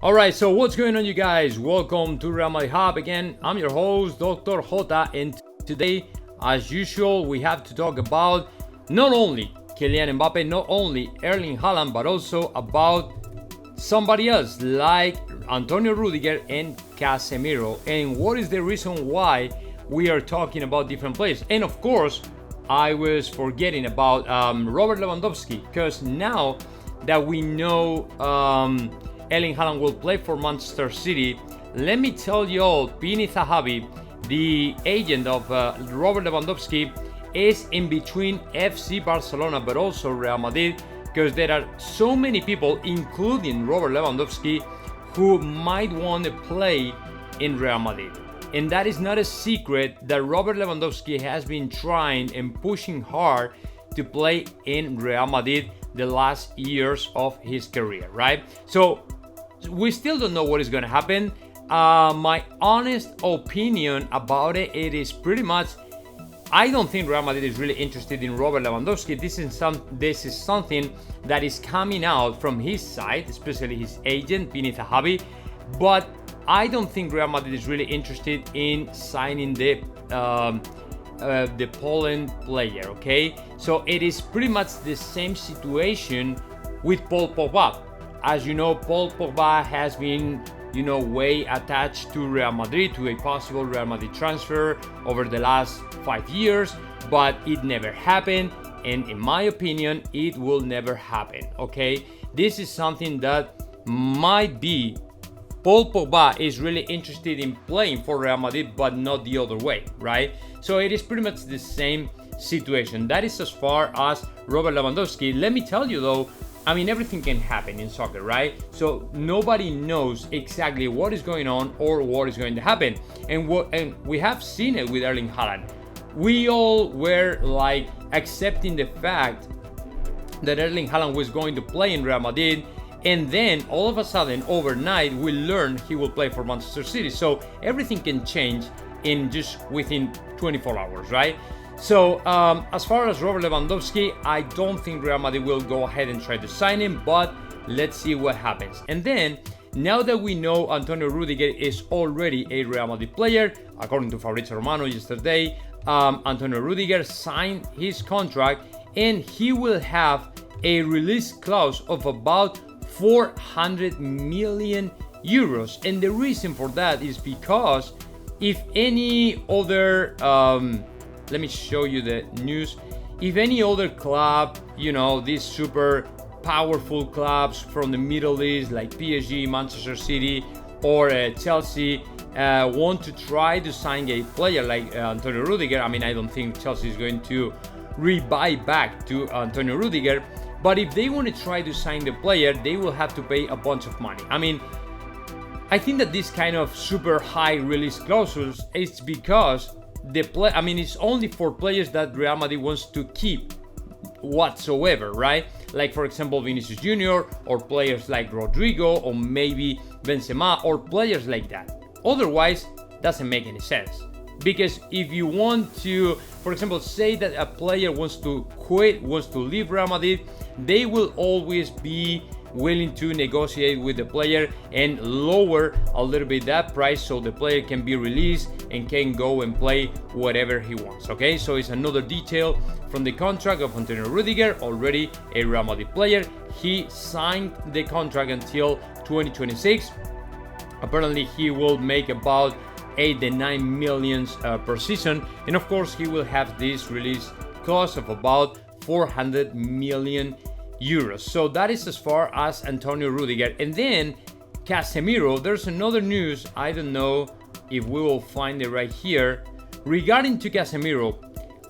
Alright, so what's going on, you guys? Welcome to Madrid Hub again. I'm your host, Dr. JOTA, and today, as usual, we have to talk about not only Kylian Mbappe, not only Erling Haaland, but also about somebody else like Antonio Rudiger and Casemiro. And what is the reason why we are talking about different players? And of course, I was forgetting about Robert Lewandowski, because now that we know Erling Haaland will play for Manchester City, let me tell you all, Pini Zahavi, the agent of Robert Lewandowski, is in between FC Barcelona but also Real Madrid, because there are so many people, including Robert Lewandowski, who might want to play in Real Madrid. And that is not a secret that Robert Lewandowski has been trying and pushing hard to play in Real Madrid the last years of his career, right? So we still don't know what is going to happen. My honest opinion about it is pretty much, I don't think Real Madrid is really interested in Robert Lewandowski. This is something that is coming out from his side, especially his agent, Pini Zahavi. But I don't think Real Madrid is really interested in signing the Poland player, okay? So it is pretty much the same situation with Paul Pogba. As you know, Paul Pogba has been, way attached to Real Madrid, to a possible Real Madrid transfer over the last 5 years, but it never happened. And in my opinion, it will never happen, okay? This is something that might be Paul Pogba is really interested in playing for Real Madrid, but not the other way, right? So it is pretty much the same situation. That is as far as Robert Lewandowski. Let me tell you though, everything can happen in soccer, right? So nobody knows exactly what is going on or what is going to happen. And we have seen it with Erling Haaland. We all were like accepting the fact that Erling Haaland was going to play in Real Madrid, and then all of a sudden, overnight, we learned he will play for Manchester City. So everything can change in just within 24 hours, right? So as far as Robert Lewandowski, I don't think Real Madrid will go ahead and try to sign him, but let's see what happens. And then, now that we know Antonio Rudiger is already a Real Madrid player, according to Fabrizio Romano yesterday, Antonio Rudiger signed his contract and he will have a release clause of about 400 million euros. And the reason for that is because if any other let me show you the news. If any other club, these super powerful clubs from the Middle East like PSG, Manchester City, or Chelsea want to try to sign a player like Antonio Rudiger, I don't think Chelsea is going to buy back to Antonio Rudiger. But if they want to try to sign the player, they will have to pay a bunch of money. I think that this kind of super high release clauses is because it's only for players that Real Madrid wants to keep whatsoever, right? Like for example, Vinicius Jr. or players like Rodrigo or maybe Benzema or players like that. Otherwise, doesn't make any sense. Because if you want to, for example, say that a player wants to quit, wants to leave Real Madrid, they will always be willing to negotiate with the player and lower a little bit that price so the player can be released and can go and play whatever he wants, okay? So it's another detail from the contract of Antonio Rudiger, already a Real Madrid player. He signed the contract until 2026. Apparently he will make about 8 to 9 million per season, and of course he will have this release cost of about 400 million euros. So that is as far as Antonio Rudiger. And then Casemiro, there's another news, I don't know if we will find it right here. Regarding to Casemiro,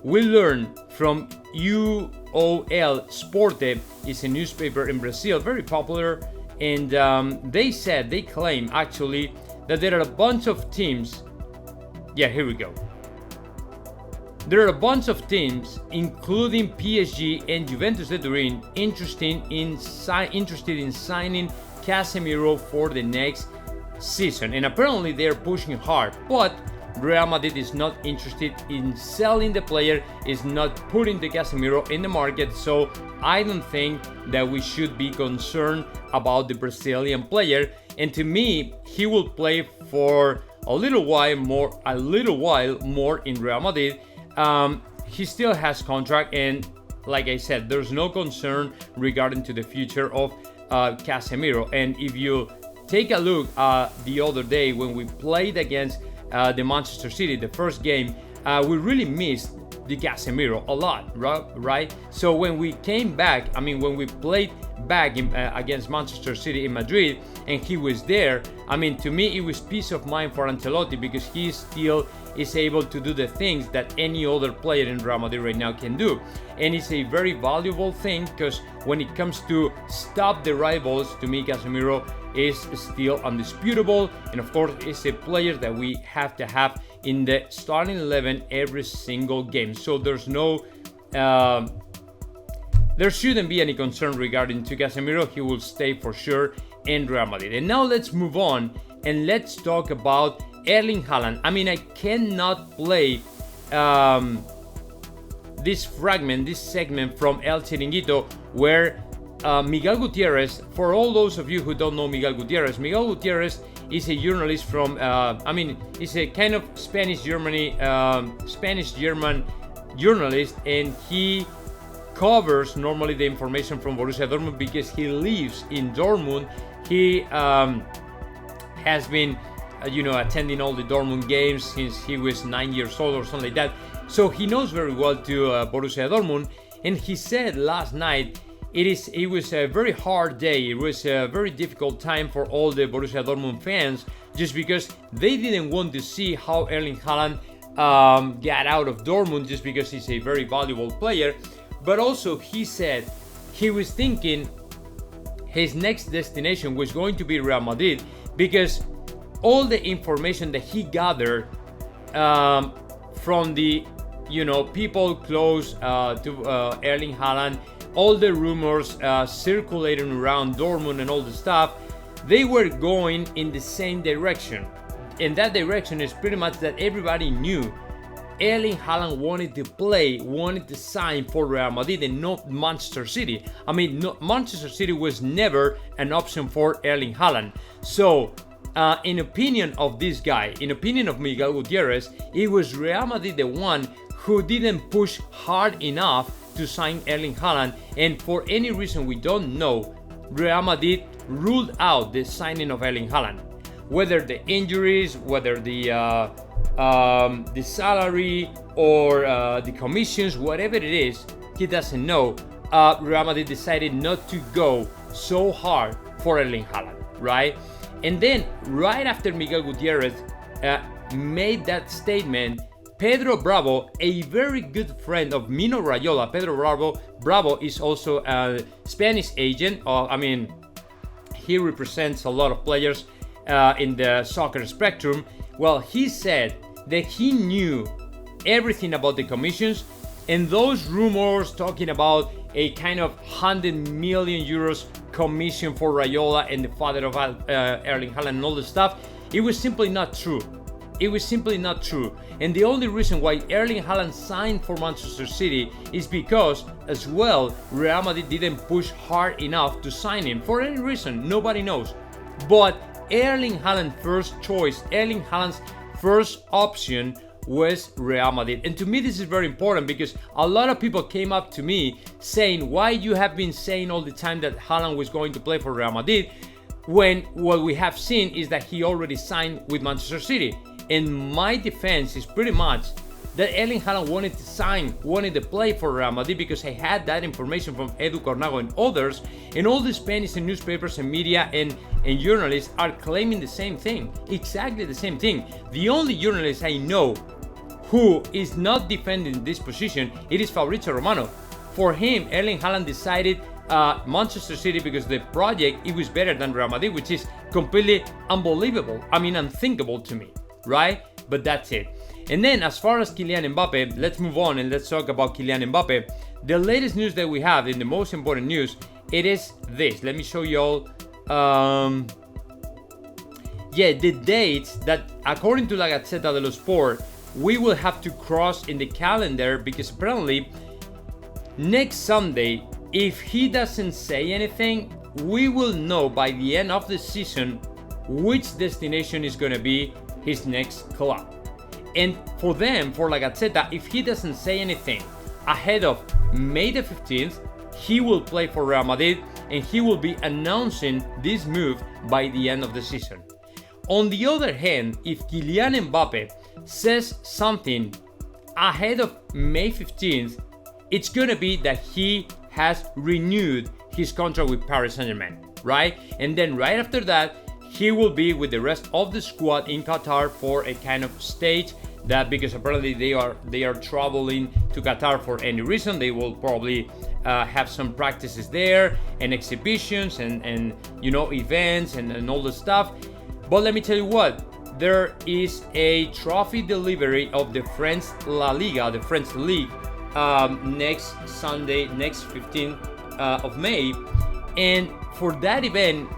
we learned from UOL Sporte, it's a newspaper in Brazil, very popular, and they claim actually that there are a bunch of teams. Yeah, here we go. There are a bunch of teams, including PSG and Juventus de Turin, interested in signing Casemiro for the next season. And apparently they're pushing hard. But Real Madrid is not interested in selling the player, is not putting the Casemiro in the market, so I don't think that we should be concerned about the Brazilian player. And to me, he will play for a little while more in Real Madrid. He still has contract, and like I said, there's no concern regarding to the future of Casemiro. And if you take a look the other day when we played against the Manchester City, the first game, we really missed the Casemiro a lot, right? So when we came back, when we played back against Manchester City in Madrid and he was there, to me it was peace of mind for Ancelotti, because he still is able to do the things that any other player in Real Madrid right now can do. And it's a very valuable thing, because when it comes to stop the rivals, to me Casemiro is still undisputable, and of course it's a player that we have to have in the starting 11 every single game. So there's no there shouldn't be any concern regarding to Casemiro. He will stay for sure in Real Madrid. And now let's move on and let's talk about Erling Haaland. I cannot play this segment from El Chiringuito where Miguel Gutierrez, for all those of you who don't know Miguel Gutierrez is a journalist from, he's a kind of Spanish-German journalist, and he covers normally the information from Borussia Dortmund because he lives in Dortmund. He has been, attending all the Dortmund games since he was 9 years old or something like that. So he knows very well to Borussia Dortmund, and he said last night it was a very hard day. It was a very difficult time for all the Borussia Dortmund fans, just because they didn't want to see how Erling Haaland got out of Dortmund, just because he's a very valuable player. But also he said he was thinking his next destination was going to be Real Madrid, because all the information that he gathered from the people close to Erling Haaland, all the rumors circulating around Dortmund and all the stuff, they were going in the same direction. And that direction is pretty much that everybody knew Erling Haaland wanted to sign for Real Madrid and not Manchester City. Manchester City was never an option for Erling Haaland. So, in opinion of this guy, in opinion of Miguel Gutierrez, it was Real Madrid the one who didn't push hard enough to sign Erling Haaland, and for any reason we don't know, Real Madrid ruled out the signing of Erling Haaland. Whether the injuries, whether the salary or the commissions, whatever it is, he doesn't know. Real Madrid decided not to go so hard for Erling Haaland, right? And then right after Miguel Gutierrez made that statement, Pedro Bravo, a very good friend of Mino Raiola, Pedro Bravo is also a Spanish agent. He represents a lot of players in the soccer spectrum. Well, he said that he knew everything about the commissions, and those rumors talking about a kind of 100 million euros commission for Raiola and the father of Erling Haaland and all this stuff, it was simply not true. It was simply not true. And the only reason why Erling Haaland signed for Manchester City is because, as well, Real Madrid didn't push hard enough to sign him. For any reason, nobody knows. But Erling Haaland's first choice, Erling Haaland's first option was Real Madrid. And to me this is very important, because a lot of people came up to me saying, why you have been saying all the time that Haaland was going to play for Real Madrid, when what we have seen is that he already signed with Manchester City. And my defense is pretty much that Erling Haaland wanted to play for Real Madrid, because I had that information from Edu Cornago and others, and all the Spanish and newspapers and media and journalists are claiming the same thing, exactly the same thing. The only journalist I know who is not defending this position, it is Fabrizio Romano. For him, Erling Haaland decided Manchester City because the project, it was better than Real Madrid, which is completely unbelievable. Unthinkable to me, right? But that's it. And then as far as Kylian Mbappe, let's move on and let's talk about Kylian Mbappe. The latest news that we have, in the most important news, it is this. Let me show you all. yeah, the dates that according to La Gazzetta dello Sport we will have to cross in the calendar, because apparently next Sunday, if he doesn't say anything, we will know by the end of the season which destination is going to be his next club. And for them, for La Gazzetta, if he doesn't say anything ahead of May the 15th, he will play for Real Madrid and he will be announcing this move by the end of the season. On the other hand, if Kylian Mbappe says something ahead of May 15th, it's gonna be that he has renewed his contract with Paris Saint-Germain, right? And then right after that, he will be with the rest of the squad in Qatar for a kind of stage that, because apparently they are traveling to Qatar for any reason, they will probably have some practices there and exhibitions and you know, events and all the stuff. But let me tell you what, there is a trophy delivery of the French La Liga, the French League, next Sunday, next 15th of May. And for that event,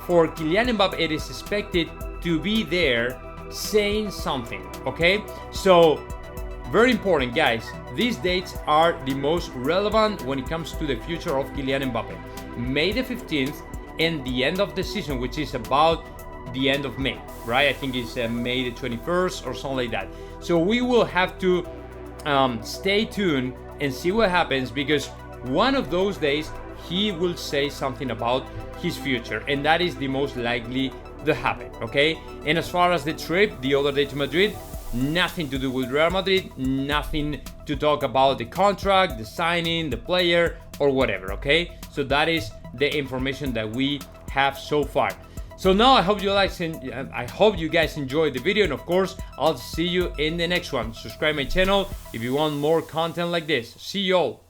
for Kylian Mbappe, it is expected to be there saying something, okay? So, very important, guys. These dates are the most relevant when it comes to the future of Kylian Mbappe. May the 15th and the end of the season, which is about the end of May, right? I think it's May the 21st or something like that. So we will have to stay tuned and see what happens, because one of those days he will say something about his future, and that is the most likely to happen, okay? And as far as the trip the other day to Madrid, nothing to do with Real Madrid, nothing to talk about the contract, the signing, the player, or whatever, okay? So that is the information that we have so far. So now I hope you guys enjoyed the video, and of course I'll see you in the next one. Subscribe my channel if you want more content like this. See you all.